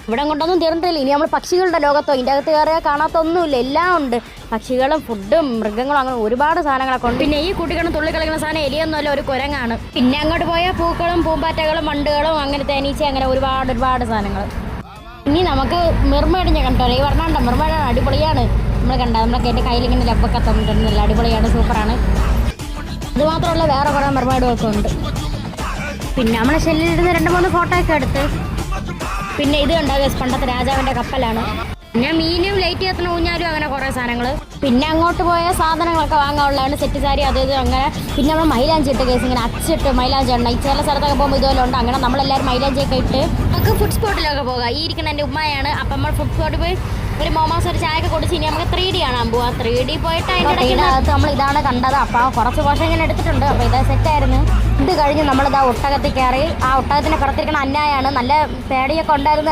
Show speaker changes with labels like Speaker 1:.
Speaker 1: ഇവിടെ കൊണ്ടൊന്നും തീർന്നിട്ടില്ല. ഇനി നമ്മൾ പക്ഷികളുടെ ലോകത്തോ ഇതിൻ്റെ അകത്ത് കയറിയാൽ കാണാത്തൊന്നുമില്ല, എല്ലാം ഉണ്ട്. പക്ഷികളും ഫുഡും മൃഗങ്ങളും അങ്ങനെ ഒരുപാട് സാധനങ്ങളൊക്കെ ഉണ്ട്. പിന്നെ ഈ കുട്ടികളും തുള്ളി കളിക്കുന്ന സാധനം എലിയൊന്നുമല്ല, ഒരു കുരങ്ങാണ്. പിന്നെ അങ്ങോട്ട് പോയാൽ പൂക്കളും പൂമ്പാറ്റകളും വണ്ടുകളും അങ്ങനെ തേനീച്ച അങ്ങനെ ഒരുപാട് സാധനങ്ങൾ. ഇനി നമുക്ക് മെർമേഡിനെ കണ്ടോ. ഈ പറഞ്ഞാണ്ട മെർമേഡാണ്, അടിപൊളിയാണ്. നമ്മൾ കണ്ട നമ്മളൊക്കെ എൻ്റെ കയ്യിൽ ഇങ്ങനെ ലബ്ബൊക്കെ തന്നിട്ടുണ്ടല്ല, അടിപൊളിയാണ്, സൂപ്പറാണ്. അതുമാത്രമല്ല വേറെ കുറേ മെർമേഡുകളൊക്കെ ഉണ്ട്. പിന്നെ നമ്മളെ ഷെല്ലിലിരുന്ന് 2-3 ഫോട്ടോ ഒക്കെ എടുത്ത്. പിന്നെ ഇത് കണ്ടാൽ പണ്ടത്തെ രാജാവിൻ്റെ കപ്പലാണ്. പിന്നെ മീനും ലൈറ്റ് കത്തുന്ന ഊഞ്ഞാലും അങ്ങനെ കുറേ സാധനങ്ങൾ. പിന്നെ അങ്ങോട്ട് പോയ സാധനങ്ങളൊക്കെ വാങ്ങാനുള്ളതാണ്, സെറ്റ് സാരി അത് ഇത് അങ്ങനെ. പിന്നെ നമ്മൾ മൈലാഞ്ചി ഇട്ട കേസ് ഇങ്ങനെ അച്ചിട്ട് മൈലാഞ്ചി ഉണ്ട്. ഈ ചില സ്ഥലത്തൊക്കെ പോകുമ്പോൾ ഇതുപോലെ ഉണ്ട്. അങ്ങനെ നമ്മളെല്ലാവരും മൈലാഞ്ചിയൊക്കെ ഇട്ട് നമുക്ക് ഫുഡ് സ്പോട്ടിലൊക്കെ പോകാം. ഈ ഇരിക്കുന്ന എൻ്റെ ഉമ്മയാണ്. അപ്പം നമ്മൾ ഫുഡ് സ്പോട്ടിൽ പോയി ഒരു മോമോസ് ഒരു ചായയൊക്കെ കുടിച്ച് ഇനി നമുക്ക് 3D കാണാൻ പോവാം. 3D പോയിട്ട് അതിൻ്റെ അകത്ത് നമ്മൾ ഇതാണ് കണ്ടത്. അപ്പോൾ കുറച്ച് പോഷൻ ഇങ്ങനെ എടുത്തിട്ടുണ്ട്. അപ്പോൾ ഇത് സെറ്റായിരുന്നു. ഇത് കഴിഞ്ഞ് നമ്മളിതാ ഒട്ടകത്തിൽ കയറി. ആ ഒട്ടകത്തിൻ്റെ പുറത്തിരിക്കുന്ന അന്നായാണ്. നല്ല പേടിയൊക്കെ ഉണ്ടായിരുന്നു.